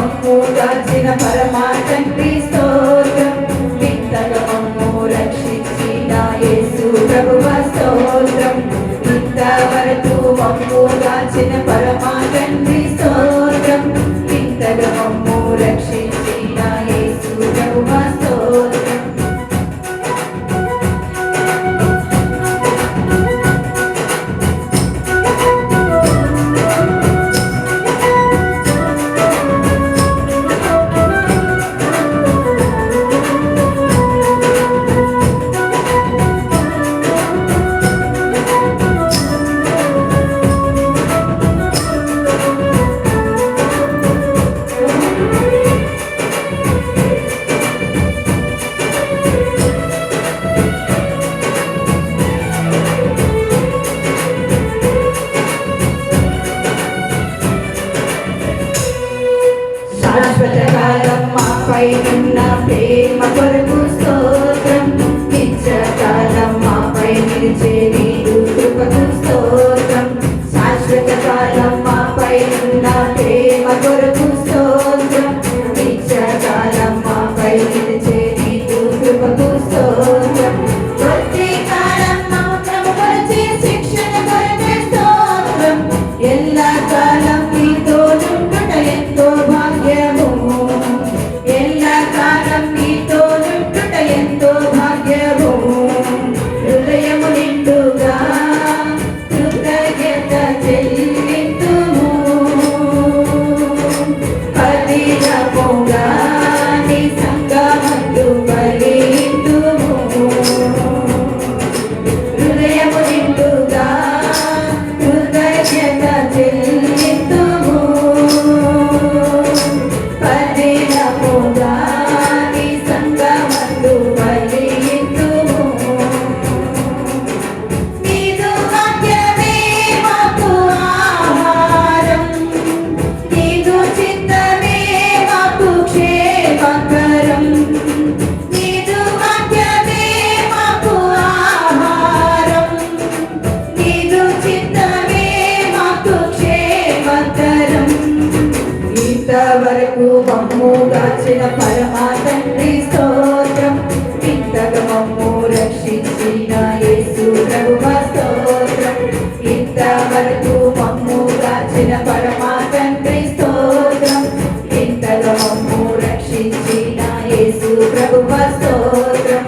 మమ్ము దాచిన పరమా తండ్రి స్తోత్రం. ఇంతగా మమ్ము రక్షించిన యేసు ప్రభువా స్తోత్రం. ఇంతవరకు మమ్ము దాచిన పరమా తండ్రి స్తోత్రం. ఇంతగా మమ్ము రక్షించిన యేసు ప్రభువా స్తోత్రం. శాశ్వతకాలం మాపై ఉన్న ప్రేమ కొరకు స్తోత్రం. నిత్యకాలం మాపై నిలిచే నీదు కృపకు స్తోత్రం. శాశ్వతకాలం మాపై ఉన్న ప్రేమ కొరకు స్తోత్రం. నిత్యకాలం మాపై నిలిచే నీదు కృపకు స్తోత్రం. ప్రతికాలం మమ్మల్ని పరిచే శిక్షణ కొరకే స్తోత్రం. ఎల్లకాలం నీతో నుండుట ఎంతో భాగ్యము. ఎల్లకాలం నీతో నుండుట ఎంతో భాగ్యము. హృదయము నిండుగా కృతజ్ఞత చెల్లింతుము. పదిలముగా నీ సంగమందు బలింతుము. హృదయము నిండుగా కృతజ్ఞత చెల్లింతుము. పదిలముగా నీ సంగమందు బలింతుము. నీదు వాక్యమే మాకు ఆహారం. నీదు చిత్తమే మాకు క్షేమకరం. నీదు వాక్యమే మాకు ఆహారం. నీదు చిత్తమే మాకు క్షేమకరం. ఇంతవరకు మమ్ము దాచిన పరమా తండ్రి స్తోత్రం. ఇంతగా మమ్ము రక్షించిన యేసు ప్రభువా స్తోత్రం. ఇంతవరకు మమ్ము దాచిన పరమా తండ్రి స్తోత్రం. ఇంతగా మమ్ము రక్షించిన యేసు ప్రభువా స్తోత్రం.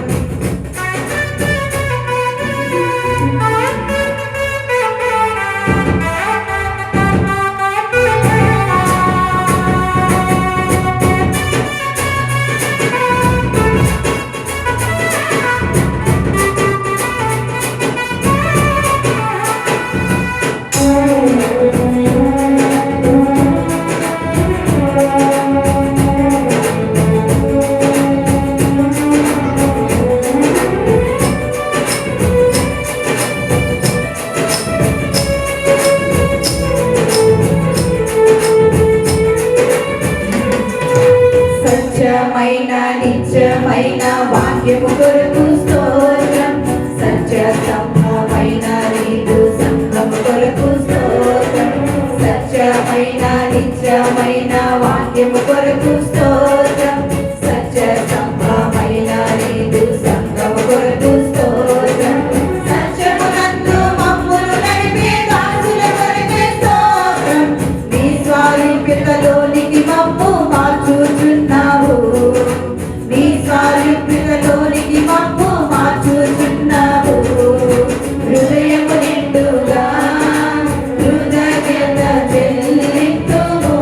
సత్యమైన నిత్యమైన వాక్యము కొరకు స్తోత్రం. సత్యసమ్మమైన నీదు సంఘము కొరకు స్తోత్రం. సత్యమైన నిత్యమైన వాక్యము కొరకు స్తోత్రం. సత్యసమ్మమైన నీదు సంఘము కొరకు స్తోత్రం. సత్యమునందు మమ్మును నడిపే దాసుల కొరకే స్తోత్రం. నీ స్వారూప్యతలోనికి మమ్ము మార్చుచున్నావు. నీ స్వారూప్యతలోనికి మమ్ము మార్చుచున్నావు. హృదయము నిండుగా కృతజ్ఞత చెల్లింతుము.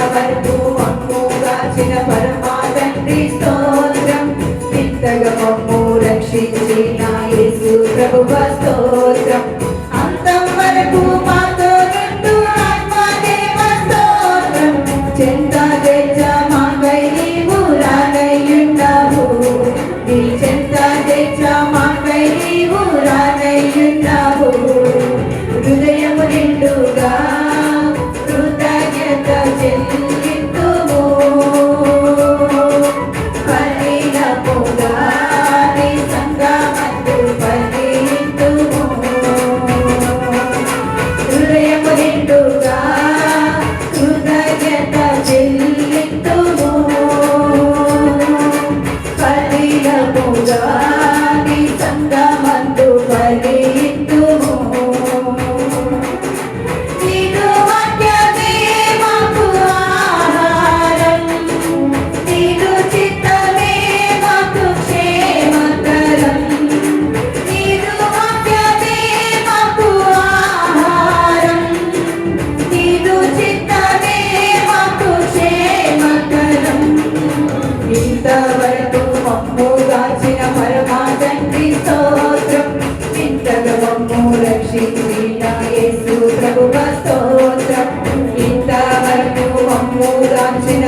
ఇంతవరకు మమ్ము గాచిన పరమా తండ్రి స్తోత్రం. ఇంతగా మమ్ము రక్షించిన యేసు ప్రభువా స్తోత్రం. అంతం వరకు మాతో నుండు ఆత్మదేవ స్తోత్రం. చెంత తెచ్చ మాకై నీవు రానయ్యున్నావు. నీ చెంత తెచ్చ మాకై నీవు రానయ్యున్నావు. హృదయము నిండుగా కృతజ్ఞత చెల్లింతుము. పరిణముగా నీ సంగమందు ఫలింతుము. హృదయము నిండుగా కృతజ్ఞత చెల్లింతుము. పరిణముగా నీ సంగమందు ఫలింతుము. నీదు వాక్యమే మాకు ఆహారం. నీదు చిత్తమే మాకు క్షేమకరం. నీదు వాక్యమే మాకు ఆహారం. నీదు చిత్తమే మాకు క్షేమకరం. ఇంతవరకు మమ్ము గాచిన పరమా తండ్రి స్తోత్రం. ఇంతగా మమ్ము రక్షించిన యేసు ప్రభువా స్తోత్రం. ఇంతవరకు మమ్ము గాచిన